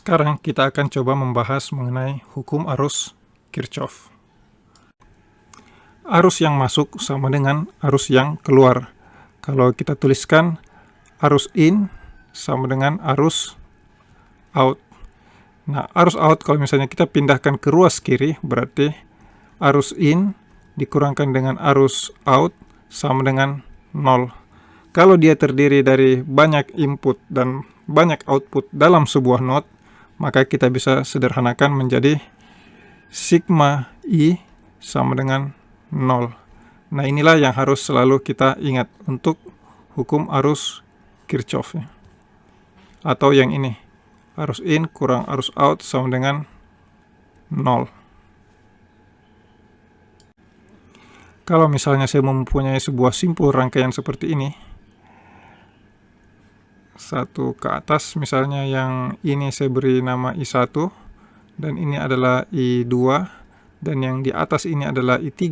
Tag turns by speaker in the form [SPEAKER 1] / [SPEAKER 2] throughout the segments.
[SPEAKER 1] Sekarang kita akan coba membahas mengenai hukum arus Kirchhoff. Arus yang masuk sama dengan arus yang keluar. Kalau kita tuliskan arus in sama dengan arus out. Nah, arus out kalau misalnya kita pindahkan ke ruas kiri, berarti arus in dikurangkan dengan arus out sama dengan 0. Kalau dia terdiri dari banyak input dan banyak output dalam sebuah node, maka kita bisa sederhanakan menjadi sigma I sama dengan 0. Nah, inilah yang harus selalu kita ingat untuk hukum arus Kirchhoff. Atau yang ini, arus in kurang arus out sama dengan 0. Kalau misalnya saya mempunyai sebuah simpul rangkaian seperti ini, satu ke atas misalnya, yang ini saya beri nama I1, dan ini adalah I2, dan yang di atas ini adalah I3,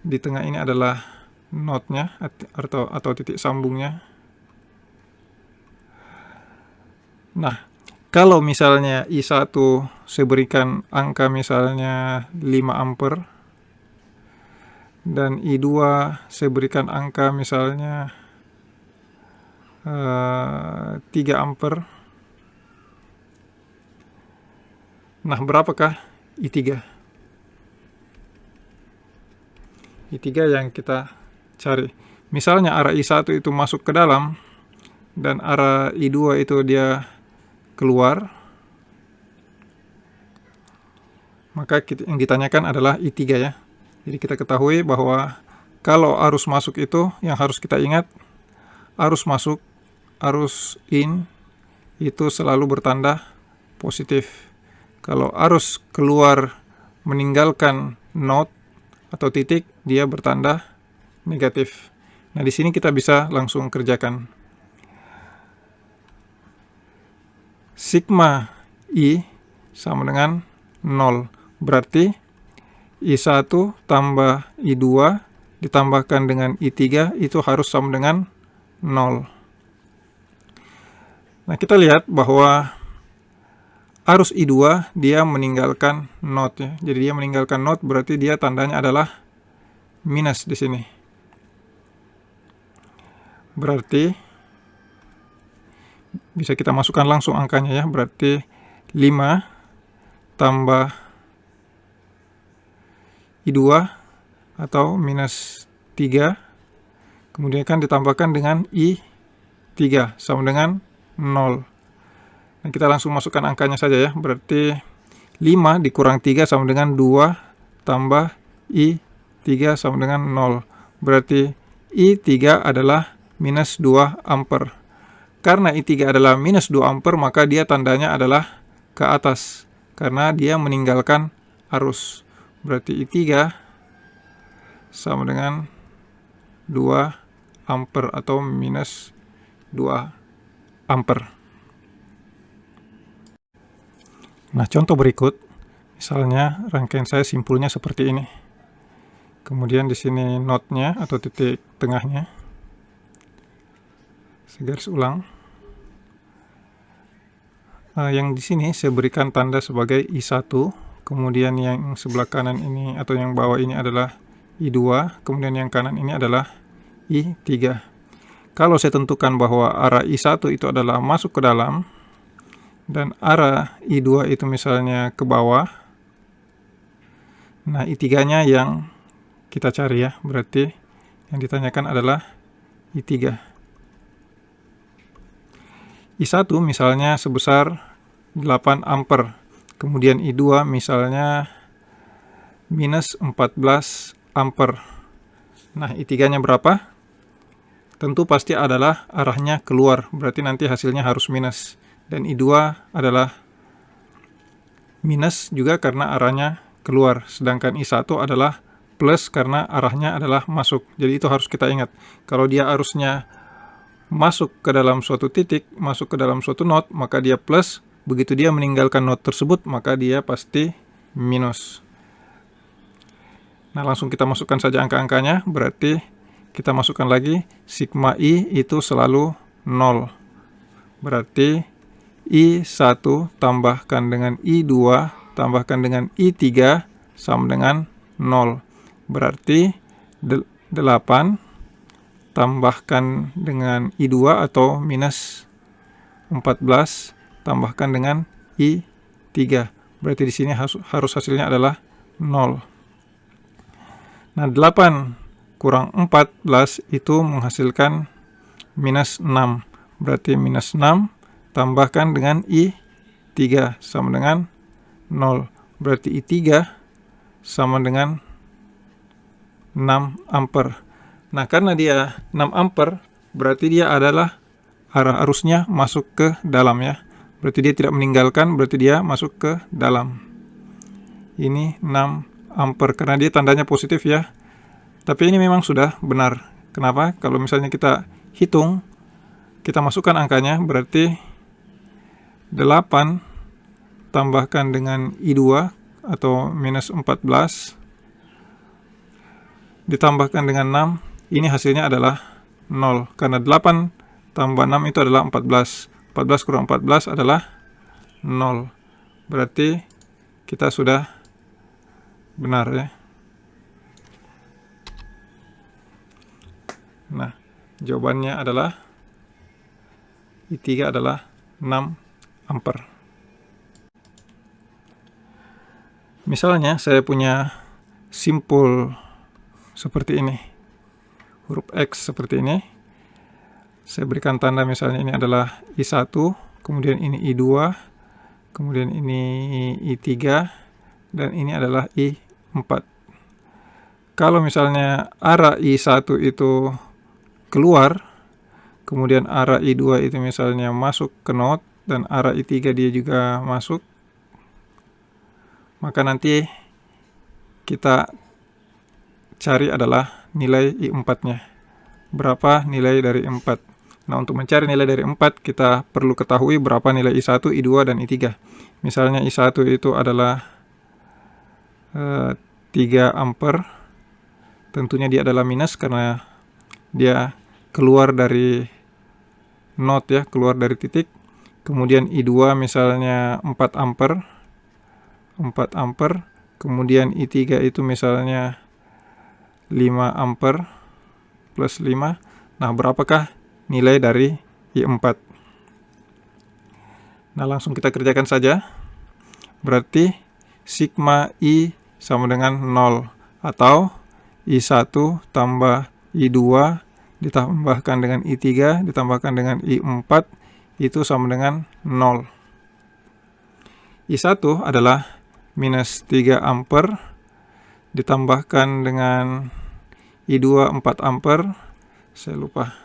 [SPEAKER 1] di tengah ini adalah node-nya atau titik sambungnya. Nah, kalau misalnya I1 saya berikan angka misalnya 5 ampere, dan I2 saya berikan angka misalnya 3 ampere. Nah, berapakah I3? I3 yang kita cari. Misalnya arah I1 itu masuk ke dalam, dan arah I2 itu dia keluar, maka yang ditanyakan adalah I3 ya. Jadi kita ketahui bahwa kalau arus masuk itu yang harus kita ingat, arus masuk, arus in itu selalu bertanda positif. Kalau arus keluar meninggalkan node atau titik, dia bertanda negatif. Nah, di sini kita bisa langsung kerjakan. Sigma I sama dengan 0. Berarti I1 tambah I2 ditambahkan dengan I3 itu harus sama dengan 0. Nah, kita lihat bahwa arus I2 dia meninggalkan node ya. Jadi dia meninggalkan node, berarti dia tandanya adalah minus di sini. Berarti bisa kita masukkan langsung angkanya ya. Berarti 5 tambah I2 atau minus 3, kemudian kan ditambahkan dengan I3 sama dengan 0. Nah, kita langsung masukkan angkanya saja ya. Berarti 5 dikurang 3 sama dengan 2 tambah I3 sama dengan 0. Berarti I3 adalah minus 2 ampere. Karena I3 adalah minus 2 ampere, maka dia tandanya adalah ke atas, karena dia meninggalkan arus. Berarti I3 sama dengan 2 ampere atau minus 2 ampere. Nah, contoh berikut, misalnya rangkaian saya simpulnya seperti ini. Kemudian di sini node-nya atau titik tengahnya. Saya garis ulang. Yang di sini saya berikan tanda sebagai I1, kemudian yang sebelah kanan ini atau yang bawah ini adalah I2, kemudian yang kanan ini adalah I3. Kalau saya tentukan bahwa arah I1 itu adalah masuk ke dalam, dan arah I2 itu misalnya ke bawah, nah I3-nya yang kita cari ya, berarti yang ditanyakan adalah I3. I1 misalnya sebesar 8 ampere, kemudian I2 misalnya minus 14 ampere. Nah, I3-nya berapa? Tentu pasti adalah arahnya keluar, berarti nanti hasilnya harus minus. Dan I2 adalah minus juga karena arahnya keluar, sedangkan I1 adalah plus karena arahnya adalah masuk. Jadi itu harus kita ingat. Kalau dia arusnya masuk ke dalam suatu titik, masuk ke dalam suatu node, maka dia plus. Begitu dia meninggalkan node tersebut, maka dia pasti minus. Nah, langsung kita masukkan saja angka-angkanya. Berarti kita masukkan lagi sigma I itu selalu 0. Berarti I1 tambahkan dengan I2 tambahkan dengan I3 sama dengan 0. Berarti 8 tambahkan dengan I2 atau minus 14 tambahkan dengan I3. Berarti di sini harus hasilnya adalah 0. Nah, 8 kurang 14 itu menghasilkan minus 6. Berarti minus 6 tambahkan dengan I3 sama dengan 0. Berarti I3 sama dengan 6 ampere. Nah, karena dia 6 ampere, berarti dia adalah arah arusnya masuk ke dalam ya. Berarti dia tidak meninggalkan, berarti dia masuk ke dalam. Ini 6 ampere karena dia tandanya positif ya. Tapi ini memang sudah benar. Kenapa? Kalau misalnya kita hitung, kita masukkan angkanya, berarti 8 tambahkan dengan I2 atau minus 14 ditambahkan dengan 6, ini hasilnya adalah 0. Karena 8 tambah 6 itu adalah 14. 14 kurang 14 adalah 0. Berarti kita sudah benar ya. Nah, jawabannya adalah I3 adalah 6 ampere. Misalnya saya punya simpul seperti ini. Huruf X seperti ini. Saya berikan tanda misalnya ini adalah I1, kemudian ini I2, kemudian ini I3, dan ini adalah I4. Kalau misalnya arah I1 itu keluar, kemudian arah I2 itu misalnya masuk ke not, dan arah I3 dia juga masuk, maka nanti kita cari adalah nilai I4-nya. Berapa nilai dari 4? Nah, untuk mencari nilai dari 4, kita perlu ketahui berapa nilai I1, I2, dan I3. Misalnya I1 itu adalah 3 ampere. Tentunya dia adalah minus karena dia keluar dari not ya, keluar dari titik. Kemudian I2 misalnya 4 ampere. 4 ampere. Kemudian I3 itu misalnya 5 ampere plus 5. Nah, berapakah nilai dari I4? Nah, langsung kita kerjakan saja. Berarti sigma I sama dengan 0, atau I1 tambah I2 ditambahkan dengan I3 ditambahkan dengan I4 itu sama dengan 0. I1 adalah minus 3 ampere ditambahkan dengan I2 4 ampere. Saya lupa,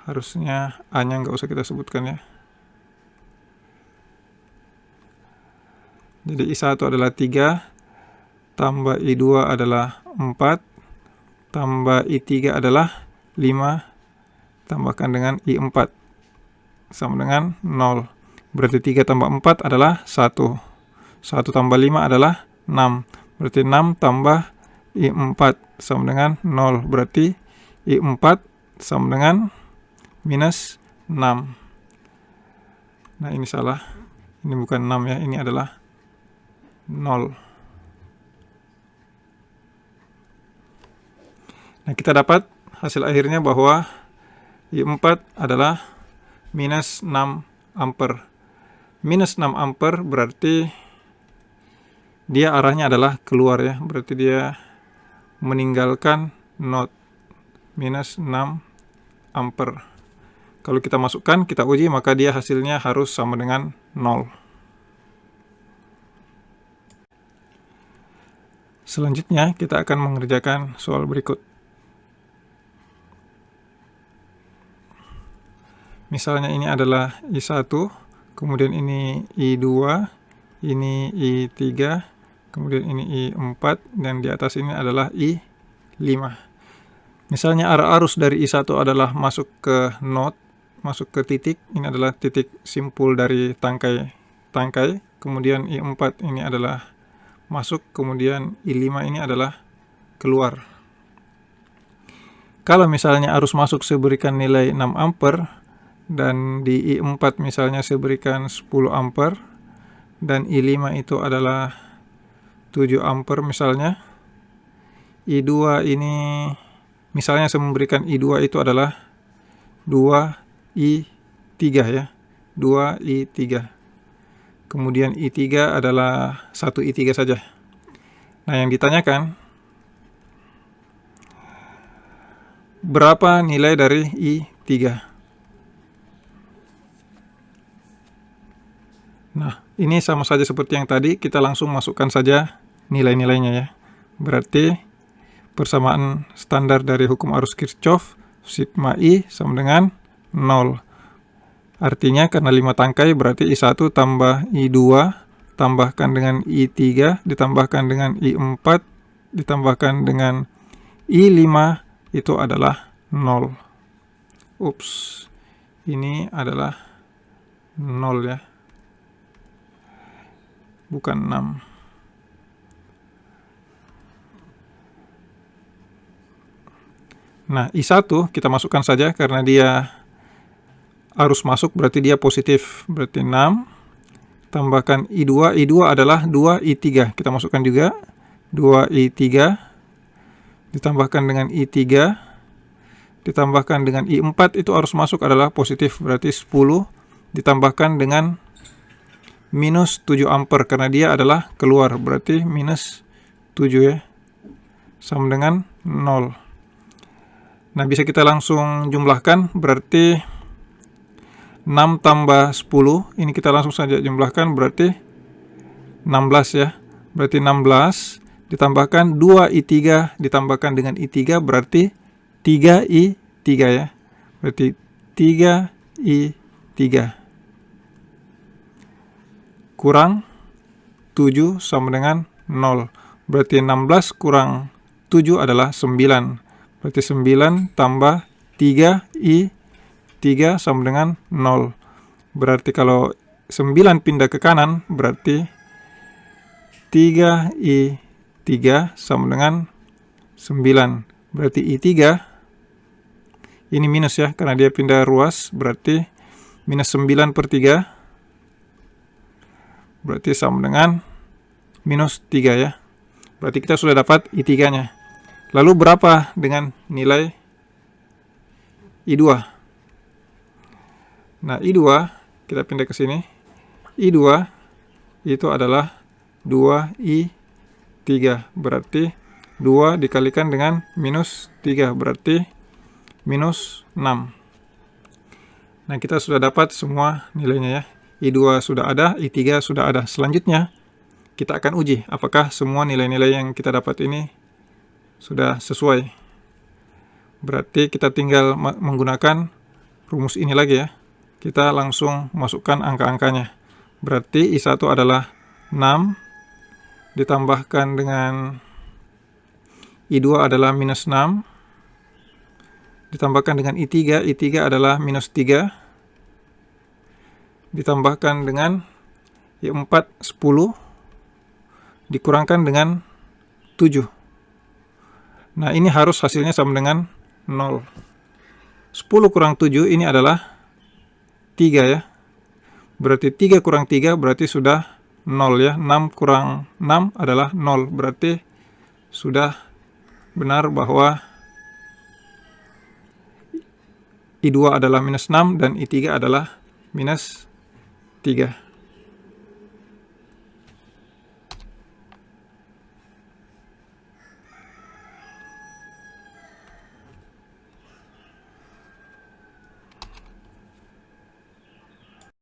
[SPEAKER 1] harusnya A-nya nggak usah kita sebutkan ya. Jadi I1 adalah 3 tambah I2 adalah 4 tambah I3 adalah 5 tambahkan dengan I4 sama dengan 0. Berarti 3 tambah 4 adalah 1. 1 tambah 5 adalah 6. Berarti 6 tambah I4 sama dengan 0. Berarti I4 sama dengan minus 6. Nah, ini salah. Ini bukan 6 ya, ini adalah 0. Nah, kita dapat hasil akhirnya bahwa I4 adalah minus 6 ampere. Minus 6 ampere berarti dia arahnya adalah keluar ya. Berarti dia meninggalkan not. Minus 6 ampere. Kalau kita masukkan, kita uji, maka dia hasilnya harus sama dengan 0. Selanjutnya, kita akan mengerjakan soal berikut. Misalnya ini adalah I1, kemudian ini I2, ini I3, kemudian ini I4, dan di atas ini adalah I5. Misalnya arah arus dari I1 adalah masuk ke not, masuk ke titik, ini adalah titik simpul dari tangkai, kemudian I4 ini adalah masuk, kemudian I5 ini adalah keluar. Kalau misalnya arus masuk saya berikan nilai 6 ampere, dan di I4 misalnya saya berikan 10 ampere, dan I5 itu adalah 7 ampere misalnya. I2 ini misalnya saya memberikan I2 itu adalah 2I3 ya, 2I3. Kemudian I3 adalah 1I3 saja. Nah, yang ditanyakan, berapa nilai dari I3? Nah, ini sama saja seperti yang tadi, kita langsung masukkan saja nilai-nilainya ya. Berarti persamaan standar dari hukum arus Kirchhoff, sigma I sama dengan 0. Artinya karena 5 tangkai berarti I1 tambah I2 tambahkan dengan I3 ditambahkan dengan I4 ditambahkan dengan I5 itu adalah 0. Ups, ini adalah 0 ya, bukan 6. Nah, I1 kita masukkan saja karena dia arus masuk berarti dia positif, berarti 6. Tambahkan I2, I2 adalah 2I3, kita masukkan juga 2I3 ditambahkan dengan I3 ditambahkan dengan I4 itu arus masuk adalah positif, berarti 10 ditambahkan dengan minus 7 ampere karena dia adalah keluar, berarti minus 7 ya, sama dengan 0. Nah, bisa kita langsung jumlahkan, berarti 6 tambah 10, ini kita langsung saja jumlahkan, berarti 16 ya. Berarti 16 ditambahkan 2I3 ditambahkan dengan I3 berarti 3I3 ya. Berarti 3I3 kurang 7 sama dengan 0. Berarti 16 kurang 7 adalah 9. Berarti 9 tambah 3I3 sama dengan 0. Berarti kalau 9 pindah ke kanan, berarti 3I3 sama dengan 9. Berarti I3, ini minus ya, karena dia pindah ruas, berarti minus 9/3. Berarti sama dengan minus 3 ya. Berarti kita sudah dapat I3-nya. Lalu berapa dengan nilai I2? Nah, I2 kita pindah ke sini. I2 itu adalah 2I3. Berarti 2 dikalikan dengan minus 3. Berarti minus 6. Nah, kita sudah dapat semua nilainya ya. I2 sudah ada, I3 sudah ada. Selanjutnya, kita akan uji apakah semua nilai-nilai yang kita dapat ini sudah sesuai. Berarti kita tinggal menggunakan rumus ini lagi ya. Kita langsung masukkan angka-angkanya. Berarti I1 adalah 6 ditambahkan dengan I2 adalah minus 6 ditambahkan dengan I3, I3 adalah minus 3 ditambahkan dengan I4 10 dikurangkan dengan 7. Nah, ini harus hasilnya sama dengan 0. 10 kurang 7 ini adalah 3 ya. Berarti 3 kurang 3 berarti sudah 0 ya. 6 kurang 6 adalah 0. Berarti sudah benar bahwa I2 adalah minus 6 dan I3 adalah minus 3.